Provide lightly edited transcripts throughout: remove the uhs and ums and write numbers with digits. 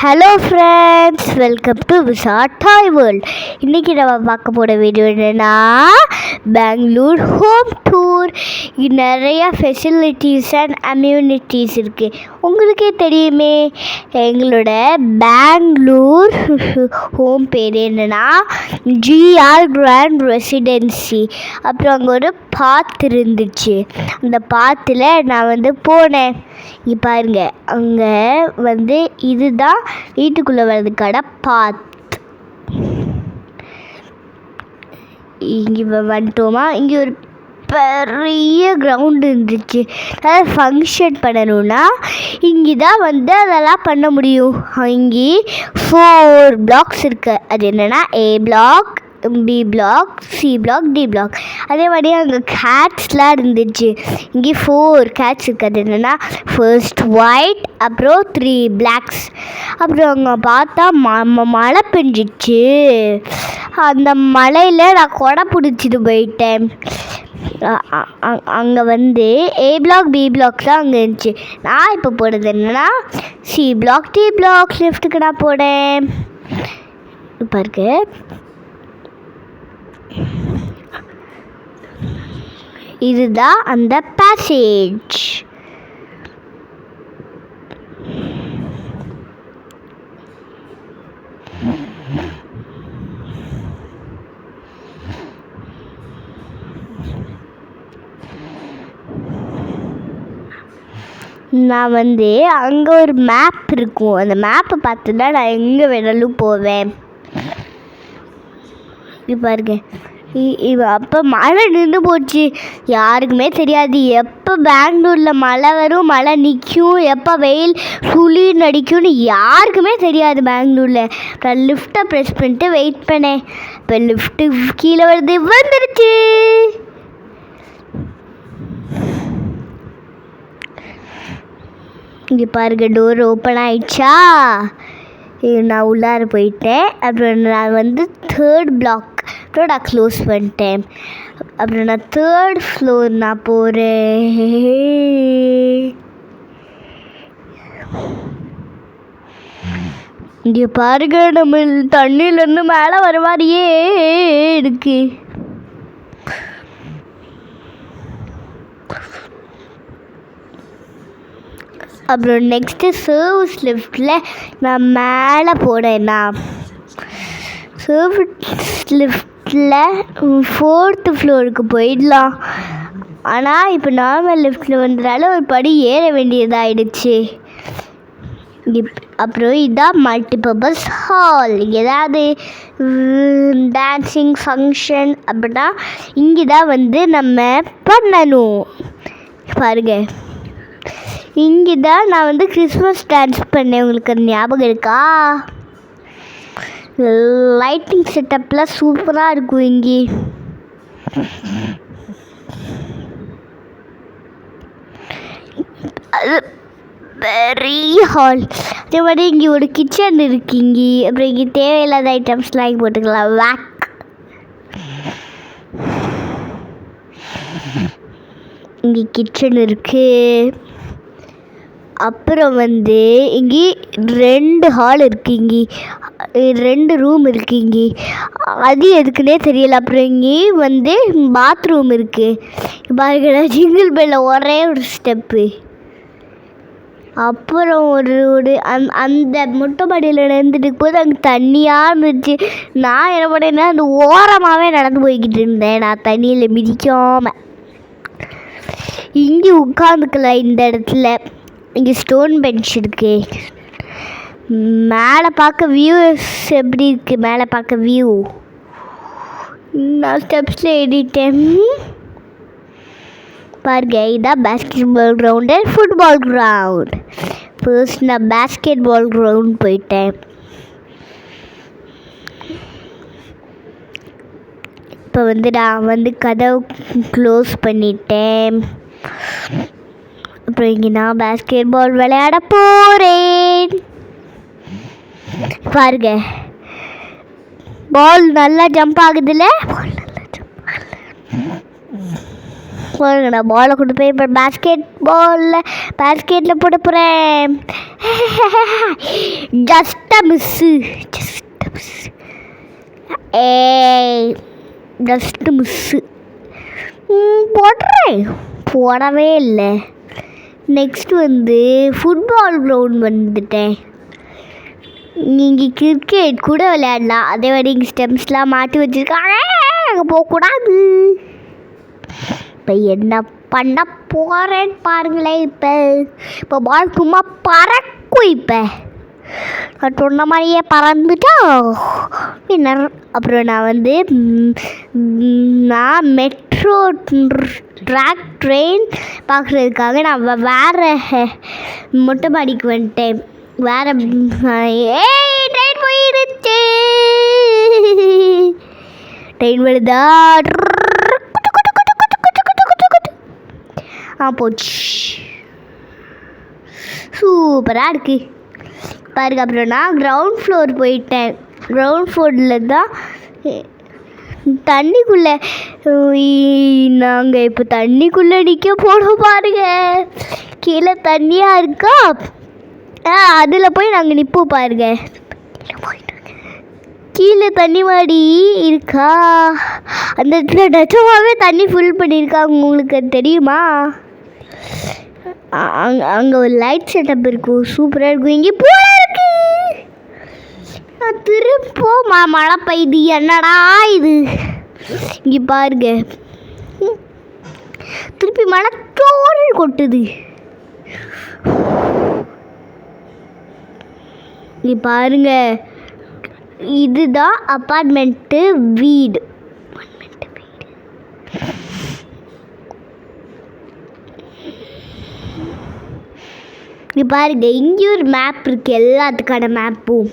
Hello friends, welcome to visa toy world. இன்றைக்கி நம்ம பார்க்க போகிற வீடியோ என்னென்னா பெங்களூர் ஹோம் டூர். இது நிறையா ஃபெசிலிட்டிஸ் அண்ட் அம்யூனிட்டிஸ் இருக்குது. உங்களுக்கே தெரியுமே, எங்களோட பெங்களூர் ஹோம் பேர் என்னென்னா ஜிஆர் கிராண்ட் ரெசிடென்சி. அப்புறம் அங்கே ஒரு பாத் இருந்துச்சு. அந்த பாத்தில் நான் போனேன். இங்கே பாருங்க, அங்கே இதுதான் வீட்டுக்குள்ளே வர்றதுக்கான பாத். இங்கே வந்துட்டோமா, இங்கே ஒரு பெரிய கிரவுண்டு இருந்துச்சு. அதாவது ஃபங்க்ஷன் பண்ணணுன்னா இங்கே தான் அதெல்லாம் பண்ண முடியும். இங்கே 4 பிளாக்ஸ் இருக்குது. அது என்னென்னா A block, B block, C block, D block. அதே மாதிரி அங்கே கேட்ஸ்லாம் இருந்துச்சு. இங்கே 4 கேட்ஸ் இருக்குது. அது என்னென்னா ஃபர்ஸ்ட் ஒயிட், அப்புறம் 3 பிளாக்ஸ். அப்புறம் அங்கே பார்த்தா மழை பெஞ்சிச்சு. அந்த மழையில் நான் கொடை பிடிச்சிட்டு போயிட்டேன். அங்கே ஏ பிளாக், பி பிளாக் தான் அங்கே இருந்துச்சு. நான் இப்போ போடுறது என்னென்னா சி பிளாக், டி பிளாக் லிஃப்ட்டுக்கு நான் போனேன். இப்போ இருக்கு. இதுதான் அந்த பேசேஜ். நான் அங்கே ஒரு மேப் இருக்கும். அந்த மேப்பை பார்த்துன்னா நான் எங்கே வேணாலும் போவேன். பாருங்க, அப்போ மழை நின்று போச்சு. யாருக்குமே தெரியாது எப்போ பெங்களூரில் மழை வரும், மழை நிற்கும், எப்போ வெயில் சுளிர் நடிக்கும்னு யாருக்குமே தெரியாது பெங்களூரில். நான் லிஃப்ட்டை ப்ரெஸ் பண்ணிட்டு வெயிட் பண்ணேன். இப்போ லிஃப்ட்டு கீழே வந்துருச்சு. இங்கே பாருங்க, டோர் ஓப்பன் ஆயிடுச்சா. நான் உள்ளார போயிட்டேன். அப்புறம் நான் 3rd பிளாக் நான் க்ளோஸ் பண்ணிட்டேன். அப்புறம் நான் 3rd ஃப்ளோர் நான் போகிறேன். இங்கே பாருங்க, நம்ம தண்ணியிலேருந்து மேலே வர மாதிரியே இருக்கு. அப்புறம் நெக்ஸ்ட்டு சர்வீஸ் லிஃப்ட்டில் நான் மேலே போனேன்னா சர்வீஸ் லிஃப்ட்டில் 4th ஃப்ளோருக்கு போயிடலாம். ஆனால் இப்போ நார்மல் லிஃப்ட்டில் வந்ததால ஒரு படி ஏற வேண்டியதாகிடுச்சு. அப்புறம் இதுதான் மல்டிபர்பஸ் ஹால். ஏதாவது டான்ஸிங் ஃபங்க்ஷன் அப்படின்னா இங்கே தான் நம்ம பண்ணணும். பாருங்க, இங்கே தான் நான் கிறிஸ்மஸ் டான்ஸ் பண்ணேன். உங்களுக்கு அது ஞாபகம் இருக்கா? லைட்டிங் செட்டப்லாம் சூப்பராக இருக்கும். இங்கே அது பெரிய ஹால். அதே மாதிரி இங்கே ஒரு கிச்சன் இருக்கு. இங்கே அப்புறம் இங்கே தேவையில்லாத ஐட்டம்ஸ்லாம் இங்கே போட்டுக்கலாம். வேக், இங்கே கிச்சன் இருக்குது. அப்புறம் இங்கே 2 ஹால் இருக்குது. இங்கே 2 ரூம் இருக்குது. இங்கே அது எதுக்குன்னே தெரியல. அப்புறம் இங்கே பாத்ரூம் இருக்குது. பாருங்க, ஜிங்கிள் பெல்ல ஒரே ஒரு ஸ்டெப்பு. அப்புறம் ஒரு அந்த மொட்டை மாடியில் நடந்துட்டு போது அங்கே தண்ணியாக இருந்துச்சு. நான் என்ன பண்ணேன்னா அந்த ஓரமாகவே நடந்து போய்கிட்டு இருந்தேன், நான் தண்ணியில் மிதிக்காமல். இங்கே உட்காந்துக்கலாம் இந்த இடத்துல. இங்கே ஸ்டோன் பெஞ்ச் இருக்கு. மேலே பார்க்க வியூஸ் எப்படி இருக்குது? மேலே பார்க்க வியூ நான் ஸ்டெப்ஸில் ஏறிட்டேன். பாருங்க, இதான் basketball ground, football ground. First நான் பேஸ்கெட் பால் கிரவுண்ட் போயிட்டேன். இப்போ நான் கதவு க்ளோஸ் பண்ணிட்டேன். அப்புறம் இங்கே நான் பேஸ்கெட் பால் விளையாட போகிறேன். பாருங்க, பால் நல்லா ஜம்ப் ஆகுதுல்ல. நான் பாலை கொண்டு போய் இப்போ பேஸ்கெட்டில் போட போகிறேன். ஜஸ்ட் மிஸ்ஸு போடவே இல்லை. நெக்ஸ்ட் ஃபுட்பால் கிரவுண்ட் வந்துட்டேன். நீங்கள் கிரிக்கெட் கூட விளையாடலாம். அதே மாதிரி இங்கே ஸ்டெம்ஸ்லாம் மாட்டி வச்சுருக்காங்க, அங்கே போகக்கூடாது. இப்போ என்ன பண்ண போகிறேன்னு பாருங்களேன். இப்போ பால் சும்மா பறக்கும். இப்போ நான் சொன்ன மாதிரியே பறந்துட்டா வின்னர். அப்புறம் நான் மெட்ரோ ட்ரெயின் பார்க்குறதுக்காக நான் வேறு மொட்டை மாடிக்கு வந்துட்டேன். வேறு ட்ரெயின் போயிடுச்சு. ட்ரெயின் வருதா? போச்சு. சூப்பராக இருக்குது பாருங்க. அப்புறம் நான் கிரவுண்ட் ஃப்ளோர் போயிட்டேன். கிரவுண்ட் ஃப்ளோரில் தான் தண்ணிக்குள்ளே நாங்கள் இப்போ தண்ணிக்குள்ளே நிற்க போனோம் பாருங்க. கீழே தண்ணியாக இருக்கா, அதில் போய் நாங்கள் நிற்போம் பாருங்க. கீழே தண்ணி மாடி இருக்கா, அந்த இடத்துல நிஜமாகவே தண்ணி ஃபுல் பண்ணியிருக்காங்க. உங்களுக்கு தெரியுமா? அங்கே ஒரு லைட் செட்டப் இருக்கும், சூப்பராக இருக்கும். இங்கே போல இருக்கு. திருப்போ மழை பெய்யுது. என்னடா இது? இங்கே பாருங்க, திருப்பி மழை தோல் கொட்டுது. இங்கே பாருங்க, இதுதான் அப்பார்ட்மெண்ட்டு வீடு. இங்கே பாருங்க, இங்கே ஒரு மேப் இருக்குது, எல்லாத்துக்கான மேப்பும்.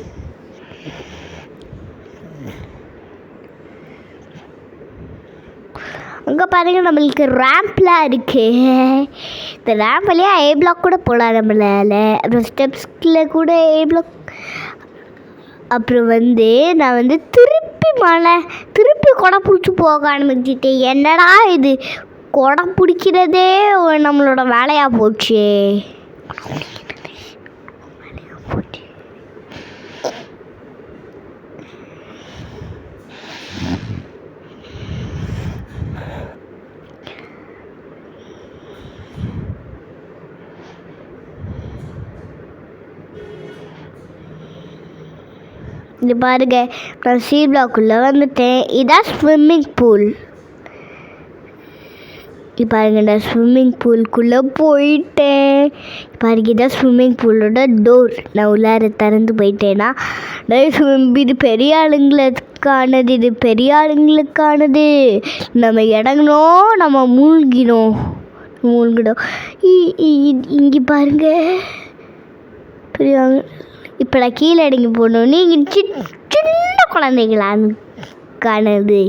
அங்கே பாருங்க, நம்மளுக்கு ரேம்ப்லாம் இருக்கு. இந்த ரேம்ப் வழியா ஏ பிளாக் கூட போகலாம் நம்மளால. அப்புறம் ஸ்டெப்ஸ்கில் கூட ஏ பிளாக். அப்புறம் நான் திருப்பி கொடை பிடிச்சி போக ஆரம்பிச்சிட்டேன். என்னடா இது, கொடை பிடிக்கிறதே நம்மளோட வேலையாக போச்சு. இது பாருங்க, நான் சி பிளாக்குள்ளே வந்துட்டேன். இதான் ஸ்விம்மிங் பூல். இப்போ பாருங்க, நான் ஸ்விம்மிங் பூலுக்குள்ளே போயிட்டேன். பாருங்க, இதான் ஸ்விம்மிங் பூலோட டோர். நான் உள்ளார திறந்து போயிட்டேன்னா, இது பெரிய ஆளுங்களுக்கானது, இது பெரிய ஆளுங்களுக்கானது. நம்ம இறங்கணும், நம்ம மூழ்கிடும். இங்கே பாருங்க, பெரிய இப்போ நான் கீழே இறங்கி போகணுன்னு இங்கே சின்ன குழந்தைங்களானது.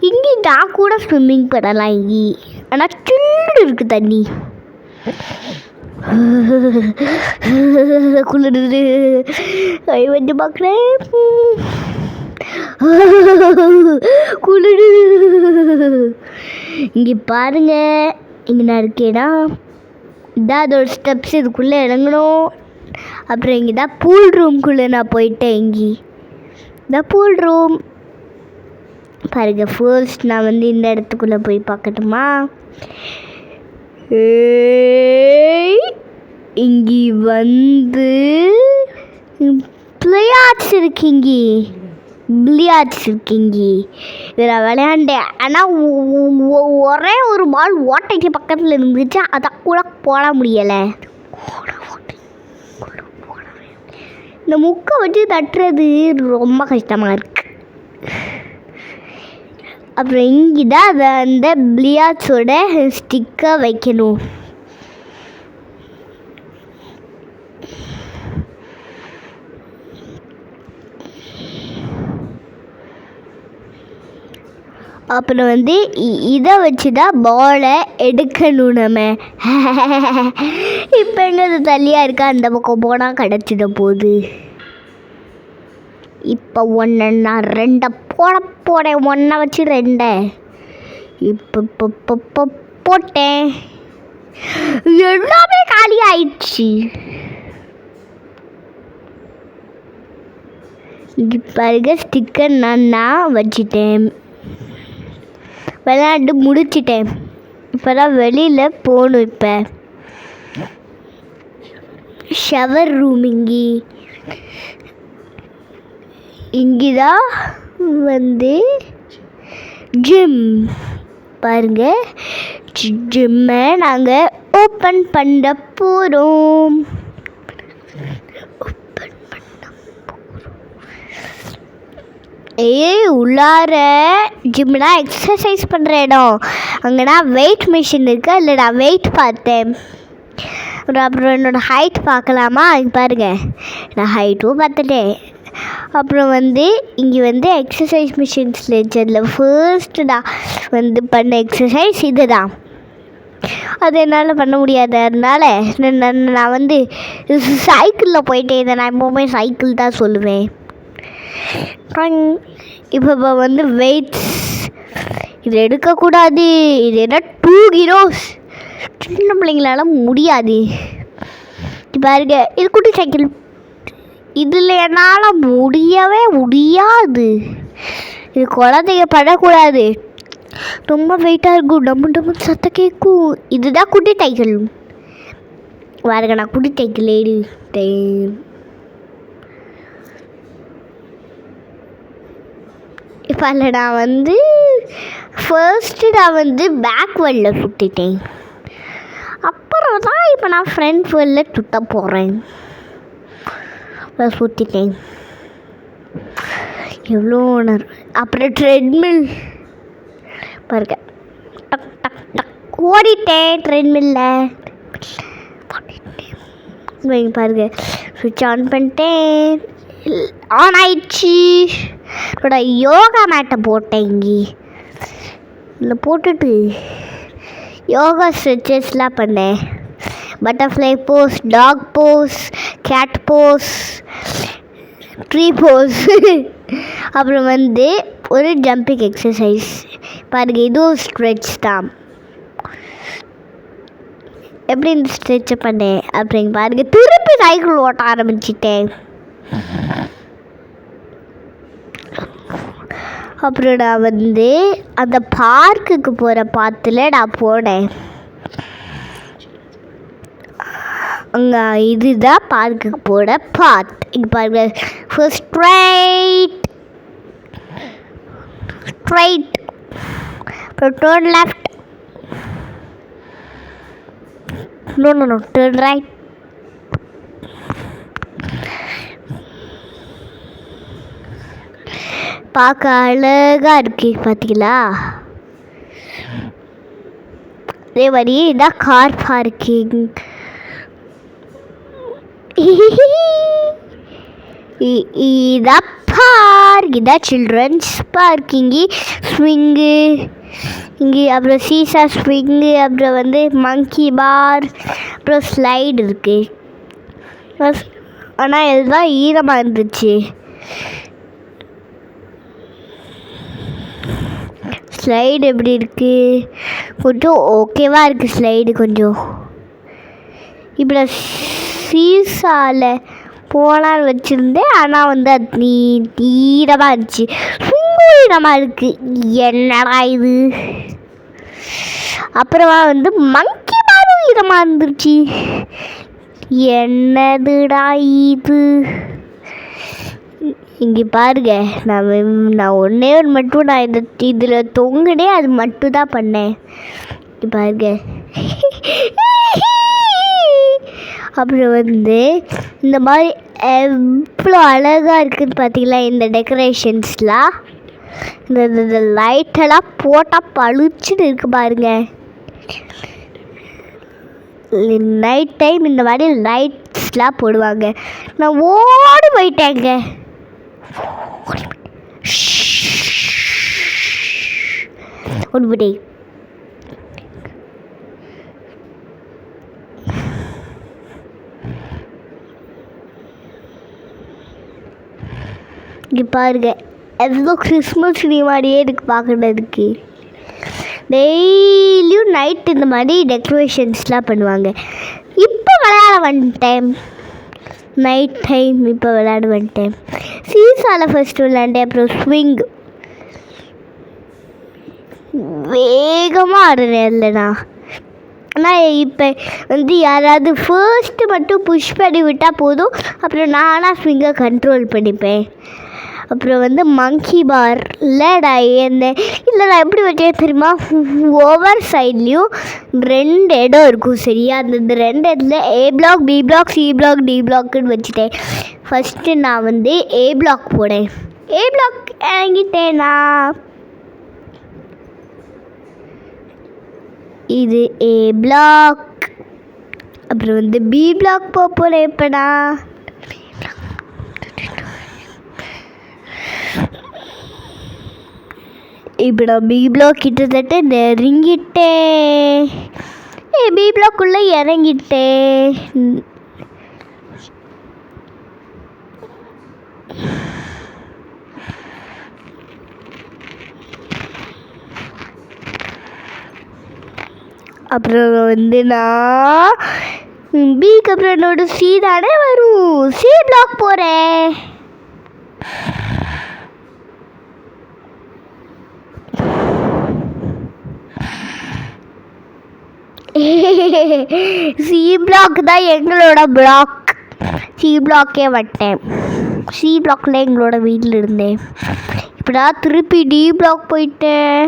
இங்கே நான் கூட ஸ்விம்மிங் பண்ணலாம். இங்கே ஆனால் சின்ன இருக்குது தண்ணி. குளிருது. வந்து பார்க்குறேன், குளிருது. இங்கே பாருங்க, இங்கே நான் இருக்கேன்னா இதான் அதோட ஸ்டெப்ஸ். இதுக்குள்ளே இறங்கணும். அப்புறம் இங்கே தான் பூல் ரூம்குள்ளே நான் போயிட்டேன். இதான் பூல் ரூம் பாருங்க. ஃபர்ஸ்ட் நான் இந்த இடத்துக்குள்ளே போய் பார்க்கட்டுமா? இங்கே பிளேயார்ட்ஸ் இருக்குங்க. இதில் விளையாண்டேன். ஆனால் ஒரே ஒரு பால் ஓட்டைக்கு பக்கத்தில் இருந்துச்சு, அதான் கூட போட முடியலை. இந்த முக்கை வச்சு தட்டுறது ரொம்ப கஷ்டமாக இருக்கு. அப்புறம் இங்கே தான் அந்த பிளியார்ட்ஸோட ஸ்டிக்கை வைக்கணும். அப்புறம் இதை வச்சு தான் பாலை எடுக்கணும் நம்ம. இப்போ எங்கே அது தள்ளியாக இருக்கா, அந்த பக்கம் போனால் கிடச்சிட போகுது. இப்போ நான் 2 போட போகிறேன். 1 வச்சு 2. இப்போ போட்டேன், எல்லாமே காலி ஆயிடுச்சு. பாருங்க ஸ்டிக்கர் நான் வச்சிட்டேன், விளையாண்டு முடிச்சிட்டேன். இப்போ தான் வெளியில் போகணும். இப்போ ஷவர் ரூம் இங்கேதான் வந்து ஜிம். பாருங்க ஜிம்மை நாங்கள் ஓப்பன் பண்ண போகிறோம். உள்ளார ஜிம்னா எக்ஸசைஸ் பண்ணுற இடம். அங்கேனா வெயிட் மிஷின் இருக்குது, அதில் நான் வெயிட் பார்த்தேன். அப்புறம் என்னோடய ஹைட் பார்க்கலாமா? இங்கே பாருங்கள், நான் ஹைட்டும் பார்த்துட்டேன். அப்புறம் வந்து இங்கே வந்து எக்ஸசைஸ் மிஷின்ஸில் இருந்ததில் ஃபர்ஸ்ட்டு நான் பண்ண எக்ஸசைஸ் இது தான். அது என்னால் பண்ண முடியாது, அதனால நான் சைக்கிளில் போயிட்டேன். இதை நான் எப்போவுமே சைக்கிள் தான் சொல்லுவேன். இப்போ வெயிட்ஸ் இது எடுக்கக்கூடாது. இது என்ன 2 கிலோஸ், சின்ன பிள்ளைங்களால முடியாது. பாருங்க இது குட்டி சைக்கிள், இதில் என்னால் முடியவே முடியாது. இது குழந்தைங்க படக்கூடாது, ரொம்ப வெயிட்டாக இருக்கும், நம்ம சத்தம் கேட்கும். இதுதான் குட்டி சைக்கிள். பாருங்க நான் குட்டி சைக்கிள் ஏறிட்டேன். இப்போ அதில் நான் ஃபர்ஸ்ட்டு நான் பேக் வேர்ல்டில் சுற்றிட்டேன். அப்புறம் தான் இப்போ நான் ஃப்ரண்ட் வேர்ல்டில் சுற்ற போகிறேன். சுற்றிட்டேன் எவ்வளோ ஒன்று. அப்புறம் ட்ரெட்மில் பாருங்க, டக் டக் டக் ஓடிட்டேன் ட்ரெட்மில்லில். பாருங்க சுவிட்ச் ஆன் பண்ணிட்டேன், ஆன் ஆயிடுச்சு. என்னோட யோகா மேட்டை போட்டேன். இங்கே இதில் போட்டுட்டு யோகா ஸ்ட்ரெச்சஸ்லாம் பண்ணேன். Butterfly pose, dog pose, cat pose, tree pose. அப்புறம் ஒரு ஜம்பிங் எக்ஸசைஸ். பாருங்கள் இதுவும் ஸ்ட்ரெச் தான். எப்படி இந்த ஸ்ட்ரெச்சை பண்ணேன் அப்படிங்க பாருங்கள். திருப்பி சைக்கிள் ஓட்ட ஆரம்பிச்சிட்டேன். அப்புறம் நான் அந்த பார்க்குக்கு போகிற பாத்தில் நான் போனேன். அங்கே இதுதான் பார்க்குக்கு போகிற பாத். இங்கே பாருங்க, ஃபர்ஸ்ட் ஸ்ட்ரைட், அப்புறம் turn left, no turn right. பார்க்க அழகாக இருக்கு பார்த்தீங்களா? அதே மாதிரி இதான் கார் பார்க்கிங். இதான் பார்க், இதான் சில்ட்ரன்ஸ் பார்க்கிங்கு. ஸ்விங்கு இங்கே, அப்புறம் சீசா ஸ்விங்கு, அப்புறம் மங்கி பார், அப்புறம் ஸ்லைடு இருக்குது. ஆனால் இதுதான் ஈரமாக இருந்துச்சு. ஸ்லைடு எப்படி இருக்குது? கொஞ்சம் ஓகேவாக இருக்குது ஸ்லைடு கொஞ்சம். இப்போ நான் சீசாவில் போகலான்னு வச்சுருந்தேன், ஆனால் அது ஈரமாக இருந்துச்சு. ஈரமாக இருக்குது, என்னடா இது. அப்புறமா மங்கி பாரும் ஈரமாக இருந்துச்சு. என்னதுடா இது. இங்கே பாருங்க, நான் ஒன்றே ஒன்று மட்டும் நான் இதில் தொங்குனேன், அது மட்டும் தான் பண்ணேன். இங்கே பாருங்க. அப்புறம் இந்த மாதிரி எவ்வளோ அழகாக இருக்குதுன்னு பார்த்தீங்களா இந்த டெக்கரேஷன்ஸ்லாம். இந்த லைட்டெல்லாம் போட்டால் பளிச்சுன்னு இருக்குது பாருங்க. நைட் டைம் இந்த மாதிரி லைட்ஸ்லாம் போடுவாங்க. நான் ஓடி போயிட்டேங்க. ஒன்பது இங்கே பாருங்க, எவ்வளோ கிறிஸ்மஸ் ட்ரீ மாதிரியே இருக்குது பார்க்குறதுக்கு. டெய்லியும் நைட் இந்த மாதிரி டெக்கரேஷன்ஸ்லாம் பண்ணுவாங்க. இப்போ விளையாட வந்துட்டேன், நைட் டைம் இப்போ விளையாட வந்துட்டேன். சீசாவில் ஃபஸ்ட்டு விளையாண்டேன், அப்புறம் ஸ்விங் வேகமாக ஆடுறேன் இல்லைண்ணா. ஆனால் இப்போ யாராவது ஃபர்ஸ்ட்டு மட்டும் புஷ் பண்ணி விட்டால் போதும், அப்புறம் நானாக ஸ்விங்கை கண்ட்ரோல் பண்ணிப்பேன். அப்புறம் மங்கி பார்ல நான் எப்படி வச்சேன் தெரியுமா, ஒவ்வொரு சைட்லேயும் 2 இடம் இருக்கும் சரியா. அந்த 2 இடத்துல A block, B block, C block, D பிளாக்குன்னு வச்சுட்டேன். ஃபஸ்ட்டு நான் A பிளாக் போனேன், A பிளாக் இறங்கிட்டேனா. இது A பிளாக். அப்புறம் B பிளாக் போகிறேன். இப்போ நான் B பிளாக் கிட்டத்தட்ட நெருங்கிட்டேன். B பிளாக்குள்ளே இறங்கிட்டேன். அப்புறம் நான் பிக்கு அப்புறம் என்னோட C தானே வரும், C பிளாக் போகிறேன். C பிளாக் தான் எங்களோட பிளாக். C பிளாக்கே வந்துட்டேன். C பிளாக்ல எங்களோட வீட்டில் இருந்தேன். இப்போ நான் திருப்பி D பிளாக் போயிட்டேன்.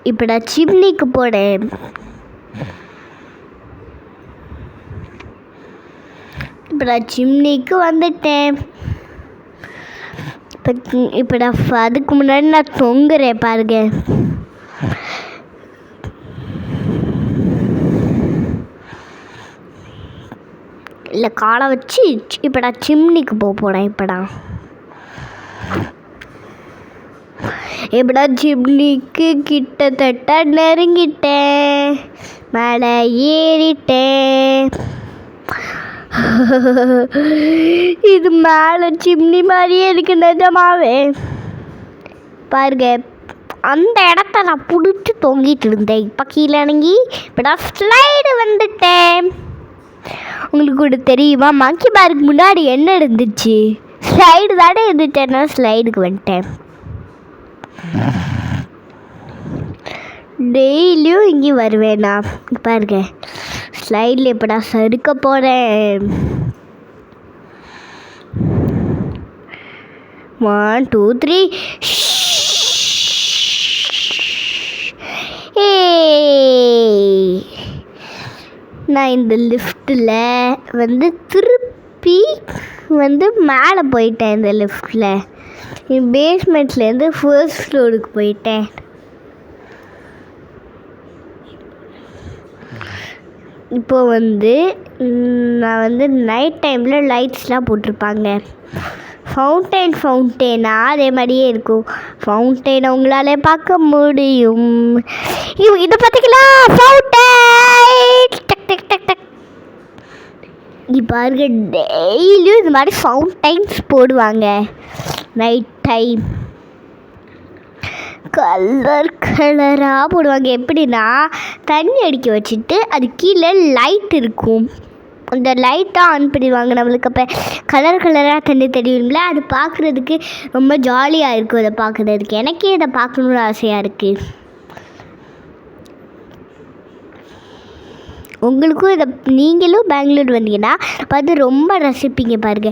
இப்போ நான் சிம்னிக்கு போனேன். இப்போ நான் சிம்னிக்கு வந்துட்டேன். இப்போ நான் அதுக்கு முன்னாடி நான் தொங்குறேன் பாருங்க. இல்லை காலை வச்சு இப்போ நான் சிம்னிக்கு போகிறேன். இப்போ சிம்னிக்கு கிட்டத்தட்ட நெருங்கிட்டேன், மேலே ஏறிட்டேன். இது மேலே சிம்னி மாதிரியே இருக்கு நிஜமாவே பாருங்க. அந்த இடத்த நான் பிடிச்சி தொங்கிட்டு இருந்தேன். இப்போ கீழே இறங்கி இப்போ நான் ஸ்லைடு வந்துட்டேன். உங்களுக்கு கூட தெரியுமா, மங்கி பார்க்கு முன்னாடி என்ன இருந்துச்சு, ஸ்லைடு தானே இருந்துச்சு. நான் ஸ்லைடுக்கு வந்துட்டேன். டெய்லியும் இங்கே வருவேண்ணா. பாருங்க ஸ்லைடில் இப்போ நான் சறுக்க போகிறேன். 1 2 3. நான் இந்த லிஃப்ட்டில் திருப்பி மேலே போயிட்டேன். இந்த லிஃப்ட்டில் பேஸ்மெண்ட்லேருந்து ஃபர்ஸ்ட் ஃப்ளோருக்கு போயிட்டேன். இப்போது நான் நைட் டைமில் லைட்ஸ்லாம் போட்டிருப்பாங்க. ஃபவுண்டெயினாக அதே மாதிரியே இருக்கும். ஃபவுண்டெயினை உங்களால் பார்க்க முடியும். இதை பார்த்தீங்களா, ஃபவுண்டெயின் டக் டக் டக் டக். பாருங்க டெய்லியும் இது மாதிரி ஃபவுண்டெயின்ஸ் போடுவாங்க நைட் டைம். கலராக போடுவாங்க. எப்படின்னா தண்ணி அடிக்க வச்சுட்டு அது கீழே லைட் இருக்கும். அந்த லைட்டை ஆன் பண்ணிடுவாங்க. நம்மளுக்கு அப்போ கலராக தண்ணி தெரியுங்களா, அது பார்க்குறதுக்கு ரொம்ப ஜாலியாக இருக்கும். அதை பார்க்குறதுக்கு எனக்கே இதை பார்க்கணுன்னு ஆசையாக இருக்குது. உங்களுக்கும் இதை நீங்களும் பெங்களூர் வந்தீங்கன்னா பார்த்து ரொம்ப ரசிப்பீங்க. பாருங்க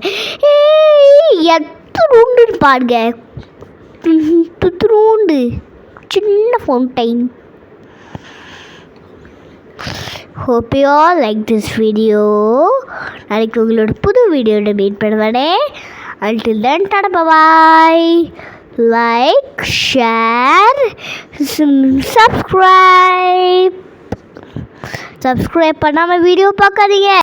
எத்தூண்டு பாருங்க, துத்துரூண்டு சின்ன fountain. Hope you all like this video. நாளைக்கு உங்களோட புது வீடியோட மீட் பண்ணுவானே. Until then, tada bye. Like, share, subscribe பண்ணாமல் வீடியோ பார்க்காதீங்க.